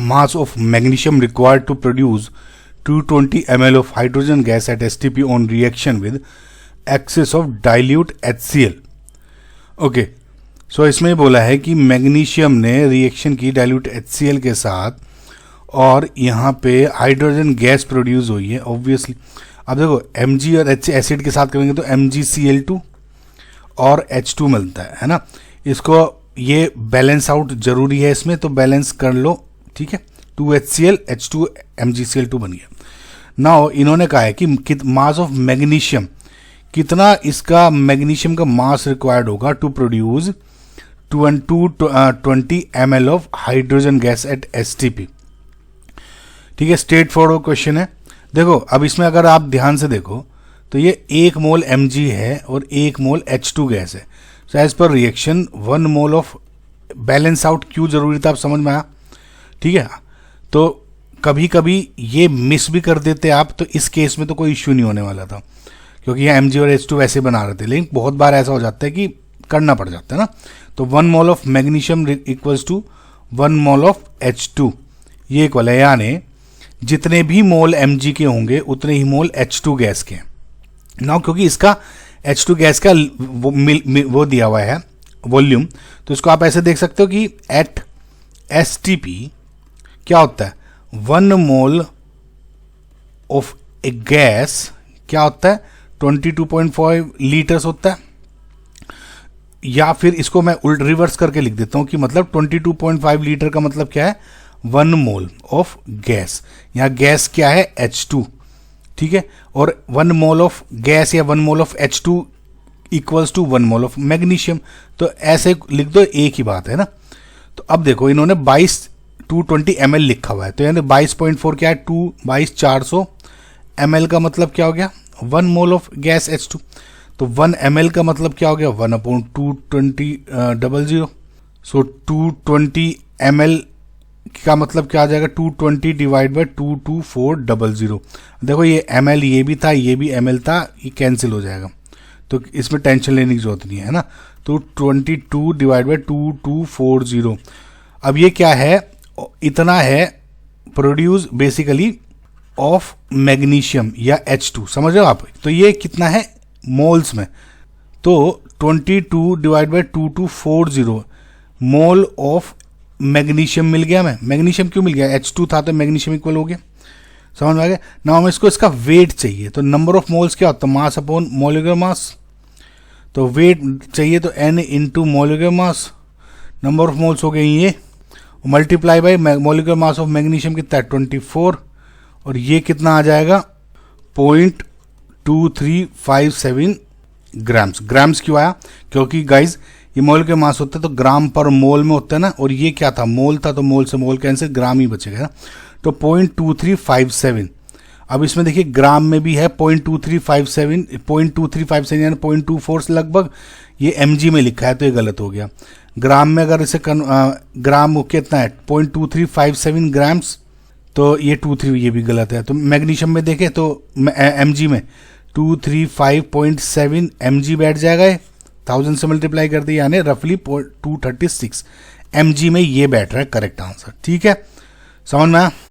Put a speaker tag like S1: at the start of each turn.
S1: mass of magnesium required to produce 220 ml of hydrogen gas at STP on reaction with excess of dilute HCl. Okay, so इसमें बोला है कि magnesium ने reaction की dilute HCl के साथ और यहाँ पे हाइड्रोजन गैस प्रोड्यूस हुई है ऑब्वियसली. अब देखो Mg और H एसिड के साथ करेंगे तो MgCl2 और H2 मिलता है ना. इसको ये बैलेंस आउट जरूरी है इसमें, तो बैलेंस कर लो, ठीक है. 2HCl H2 MgCl2 बन गया. नाउ इन्होंने कहा है कि मास ऑफ मैग्नीशियम, कितना इसका मैग्नीशियम का मास रिक्वायर्ड होगा to produce 220 ml of hydrogen gas at STP. ठीक है, स्ट्रेट फॉरवर्ड क्वेश्चन है. देखो अब इसमें अगर आप ध्यान से देखो तो ये 1 मोल Mg है और 1 मोल H2 गैस है. So as per reaction 1 mole of balance out क्यों जरूरी था, आप समझ में आया. ठीक है, तो कभी कभी ये मिस भी कर देते आप, तो इस केस में तो कोई इश्यू नहीं होने वाला था क्योंकि यहाँ Mg और H2 वैसे बना रहे थे. लेकिन बहुत बार ऐसा हो जाता है कि करना पड़ जाता है ना. तो 1 mole of magnesium equals to 1 mole of H2, ये इक्वल है, यानी जितने भी मोल Mg के होंगे उतने ही मोल H2 गैस के. नाउ क्योंकि इसका H2 गैस का वो दिया हुआ है वॉल्यूम, तो इसको आप ऐसे देख सकते हो कि एट STP क्या होता है, 1 मोल ऑफ ए गैस क्या होता है 22.5 लीटर्स होता है. या फिर इसको मैं उल्ट रिवर्स करके लिख देता हूं कि मतलब 22.5 लीटर का मतलब क्या है, 1 मोल ऑफ गैस. यहाँ गैस क्या है H2, ठीक है, और 1 मोल ऑफ गैस या 1 mole of H2 equals to 1 mole of magnesium. तो ऐसे लिख दो, एक ही बात है ना. तो अब देखो इन्होंने 220 ml लिखा हुआ है, तो यानी 22.4 क्या है, 22,400 ml का मतलब क्या हो गया, 1 मोल ऑफ गैस H2. तो 1 ml का मतलब क्या हो गया, 1/220. सो 220 ml का मतलब क्या आ जाएगा, 220 डिवाइड बाई 22400. देखो ये ml ये भी था, ये भी ml था, ये कैंसिल हो जाएगा, तो इसमें टेंशन लेने की जरूरत नहीं है ना. तो 22 डिवाइड बाई 2240. अब ये क्या है, इतना है प्रोड्यूस बेसिकली ऑफ मैग्नीशियम या H2, समझ रहे हो आप. तो ये कितना है मोल्स में, तो 22 divide by 2240 mole of magnesium मिल गया. मैं मैग्नीशियम क्यों मिल गया, H2 था तो मैग्नीशियम इक्वल हो गया, समझ में आ गया. ना हमें इसको इसका वेट चाहिए, तो नंबर ऑफ मोल्स क्या होता है, मास अपॉन मोलिकुलर मास. तो वेट चाहिए तो N into molecular mass, number of moles हो गए ये, multiply by molecular mass of magnesium कितना है 24, और ये कितना आ जाएगा 0.2357 ग्राम्स. ग्राम्स क्यों आया, क्योंकि गाइज ये मोलिकुलर मास होता है तो ग्राम पर मोल में होता है ना, और ये क्या था मोल था, तो मोल से मोल कैंसिल, ग्राम ही बचेगा ना. तो 0.2357. अब इसमें देखिए ग्राम में भी है 0.2357 यानी 0.24 से लगभग, ये Mg में लिखा है तो ये गलत हो गया. ग्राम में अगर इसे ग्राम कितना है 0.2357 ग्राम्स, तो ये 23 ये भी गलत है. तो मैग्नीशियम में देखें तो Mg में 235.7 Mg बैठ जाएगा, 1000 से मल्टीप्लाई कर दिया यानी रफली 236 Mg में ये बैठ रहा है करेक्ट आंसर. ठीक है, समझ में आया.